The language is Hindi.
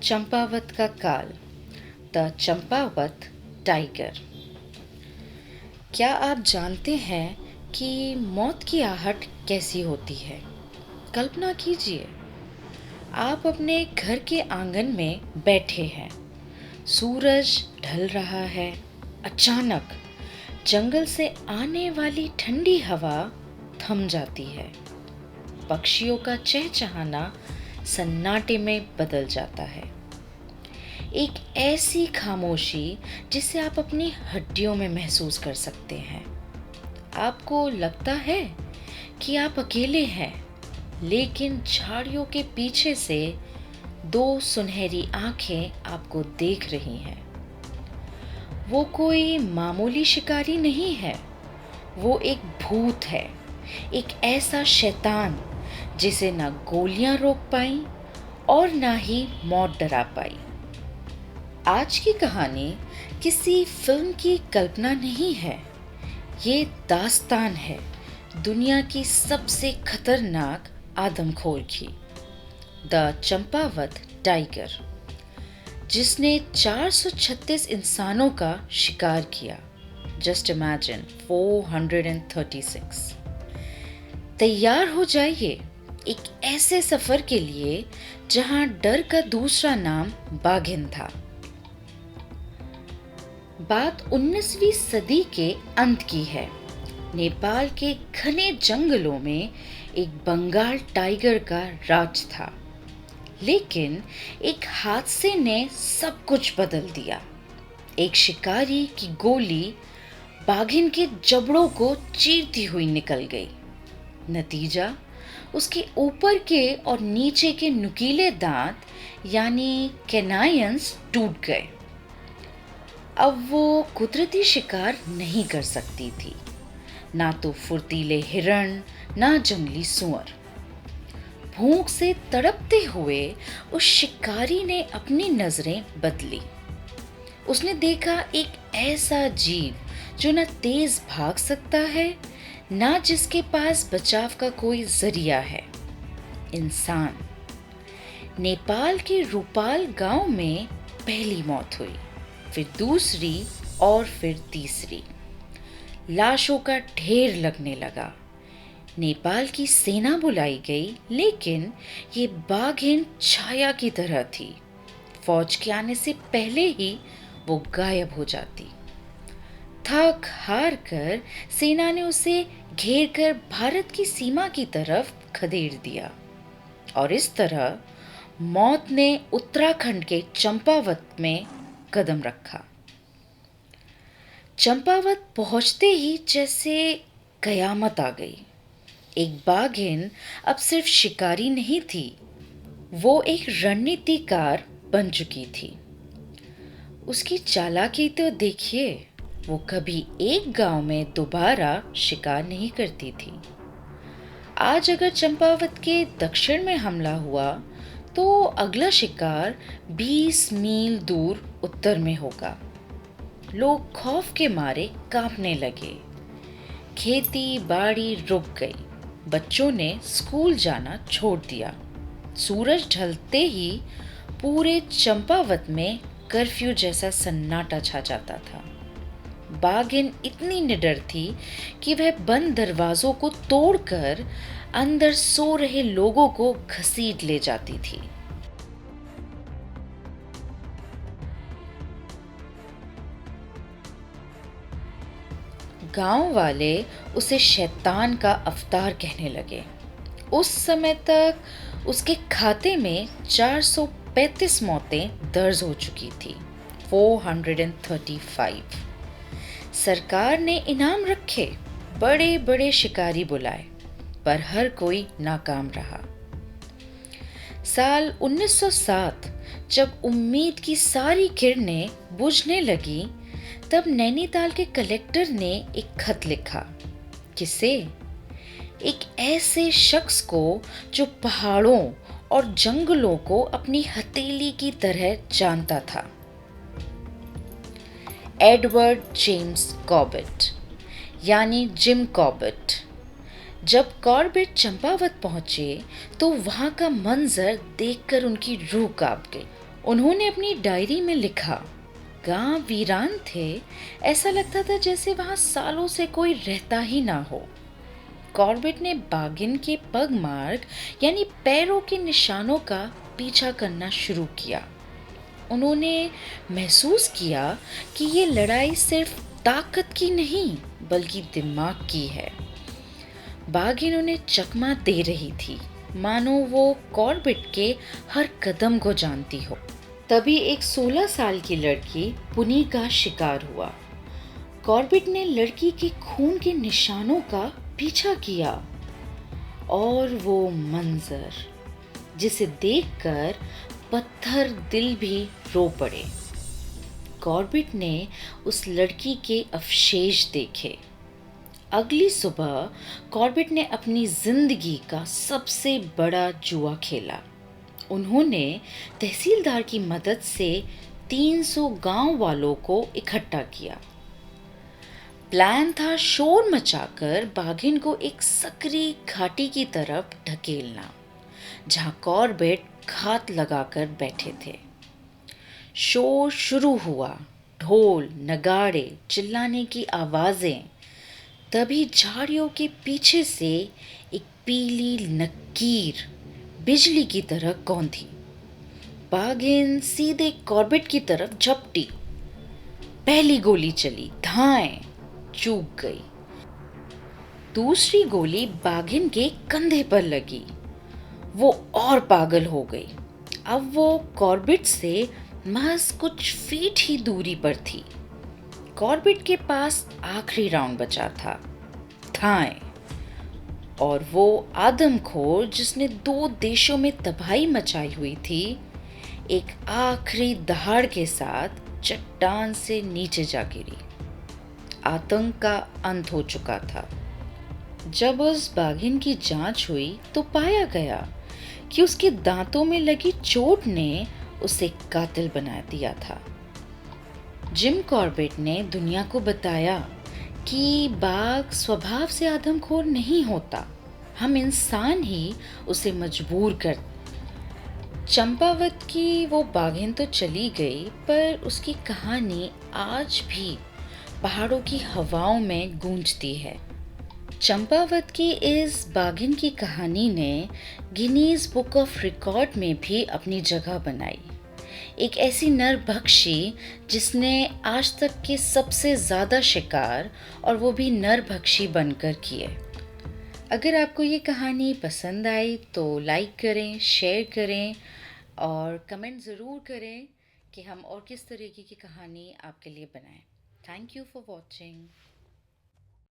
चंपावत का काल, द चंपावत टाइगर। क्या आप जानते हैं कि मौत की आहट कैसी होती है? कल्पना कीजिए, आप अपने घर के आंगन में बैठे हैं, सूरज ढल रहा है। अचानक जंगल से आने वाली ठंडी हवा थम जाती है। पक्षियों का चहचहाना सन्नाटे में बदल जाता है। एक ऐसी खामोशी जिसे आप अपनी हड्डियों में महसूस कर सकते हैं। आपको लगता है कि आप अकेले हैं, लेकिन झाड़ियों के पीछे से दो सुनहरी आंखें आपको देख रही हैं। वो कोई मामूली शिकारी नहीं है, वो एक भूत है, एक ऐसा शैतान जिसे ना गोलियां रोक पाई और ना ही मौत डरा पाई। आज की कहानी किसी फिल्म की कल्पना नहीं है, ये दास्तान है दुनिया की सबसे खतरनाक आदमखोर की, द चंपावत टाइगर, जिसने 436 इंसानों का शिकार किया। Just imagine 436। तैयार हो जाइए एक ऐसे सफर के लिए जहां डर का दूसरा नाम बाघिन था। बात 19वीं सदी के अंत की है। नेपाल के घने जंगलों में एक बंगाल टाइगर का राज था, लेकिन एक हादसे ने सब कुछ बदल दिया। एक शिकारी की गोली बाघिन के जबड़ों को चीरती हुई निकल गई। नतीजा, उसके ऊपर के और नीचे के नुकीले दांत यानी कैनायंस टूट गए। अब वो कुदरती शिकार नहीं कर सकती थी, ना तो फुर्तीले हिरण, ना जंगली सूअर। भूख से तड़पते हुए उस शिकारी ने अपनी नजरें बदली। उसने देखा एक ऐसा जीव जो न तेज भाग सकता है, ना जिसके पास बचाव का कोई जरिया है। इंसान। नेपाल के रूपाल गांव में पहली मौत हुई, फिर दूसरी और फिर तीसरी। लाशों का ढेर लगने लगा। नेपाल की सेना बुलाई गई, लेकिन ये बाघिन छाया की तरह थी। फौज के आने से पहले ही वो गायब हो जाती। थक हार कर सेना ने उसे घेर कर भारत की सीमा की तरफ खदेड़ दिया, और इस तरह मौत ने उत्तराखंड के चंपावत में कदम रखा। चंपावत पहुंचते ही जैसे कयामत आ गई। एक बाघिन अब सिर्फ शिकारी नहीं थी, वो एक रणनीतिकार बन चुकी थी। उसकी चालाकी तो देखिए, वो कभी एक गांव में दोबारा शिकार नहीं करती थी। आज अगर चंपावत के दक्षिण में हमला हुआ, तो अगला शिकार 20 मील दूर उत्तर में होगा। लोग खौफ के मारे कांपने लगे। खेती बाड़ी रुक गई। बच्चों ने स्कूल जाना छोड़ दिया। सूरज ढलते ही पूरे चंपावत में कर्फ्यू जैसा सन्नाटा छा जाता था। बाघिन इतनी निडर थी कि वह बंद दरवाजों को तोड़कर अंदर सो रहे लोगों को घसीट ले जाती थी। गांव वाले उसे शैतान का अवतार कहने लगे। उस समय तक उसके खाते में 435 मौतें दर्ज हो चुकी थी। 435। सरकार ने इनाम रखे, बड़े बड़े शिकारी बुलाए, पर हर कोई नाकाम रहा। साल 1907 जब उम्मीद की सारी किरणें बुझने लगी, तब नैनीताल के कलेक्टर ने एक खत लिखा। किसे? एक ऐसे शख्स को जो पहाड़ों और जंगलों को अपनी हथेली की तरह जानता था। एडवर्ड जेम्स कॉर्बेट, यानी जिम कॉर्बेट। जब कॉर्बेट चंपावत पहुंचे, तो वहां का मंजर देखकर उनकी रूह कांप गई। उन्होंने अपनी डायरी में लिखा, गांव वीरान थे, ऐसा लगता था जैसे वहां सालों से कोई रहता ही ना हो। कॉर्बेट ने बागिन के पग मार्ग यानी पैरों के निशानों का पीछा करना शुरू किया। उन्होंने महसूस किया कि ये लड़ाई सिर्फ ताकत की नहीं बल्कि दिमाग की है। बागिन उन्हें चकमा दे रही थी, मानो वो कॉर्बेट के हर कदम को जानती हो। तभी एक 16 साल की लड़की पुनी का शिकार हुआ। कॉर्बेट ने लड़की के खून के निशानों का पीछा किया और वो मंजर जिसे देखकर पत्थर दिल भी रो पड़े। कॉर्बेट ने उस लड़की के अवशेष देखे। अगली सुबह कॉर्बेट ने अपनी जिंदगी का सबसे बड़ा जुआ खेला। उन्होंने तहसीलदार की मदद से 300 गांव वालों को इकट्ठा किया। प्लान था शोर मचाकर बाघिन को एक सकरी घाटी की तरफ ढकेलना, जहां कॉर्बेट घात लगाकर बैठे थे। शोर शुरू हुआ, ढोल, नगाड़े, चिल्लाने की आवाजें। तभी झाड़ियों के पीछे से एक पीली लकीर बिजली की तरह कौंधी। बाघिन सीधे कॉर्बेट की तरफ झपटी। पहली गोली चली, धाएं, चूक गई। दूसरी गोली बाघिन के कंधे पर लगी। वो और पागल हो गई। अब वो कॉर्बेट से महज कुछ फीट ही दूरी पर थी। कॉर्बेट के पास आखिरी राउंड बचा था, धाएं। और वो आदमखोर जिसने 2 देशों में तबाही मचाई हुई थी, एक आखिरी दहाड़ के साथ चट्टान से नीचे जा गिरी। आतंक का अंत हो चुका था। जब उस बाघिन की जांच हुई तो पाया गया कि उसके दांतों में लगी चोट ने उसे कातिल बना दिया था। जिम कॉर्बेट ने दुनिया को बताया कि बाघ स्वभाव से आदमखोर नहीं होता, हम इंसान ही उसे मजबूर कर। चंपावत की वो बाघिन तो चली गई, पर उसकी कहानी आज भी पहाड़ों की हवाओं में गूंजती है। चंपावत की इस बाघिन की कहानी ने गिनीज बुक ऑफ रिकॉर्ड में भी अपनी जगह बनाई। एक ऐसी नरभक्षी जिसने आज तक के सबसे ज़्यादा शिकार, और वो भी नरभक्षी बनकर किए। अगर आपको ये कहानी पसंद आई तो लाइक करें, शेयर करें और कमेंट ज़रूर करें कि हम और किस तरीके की कहानी आपके लिए बनाएं। Thank you for watching.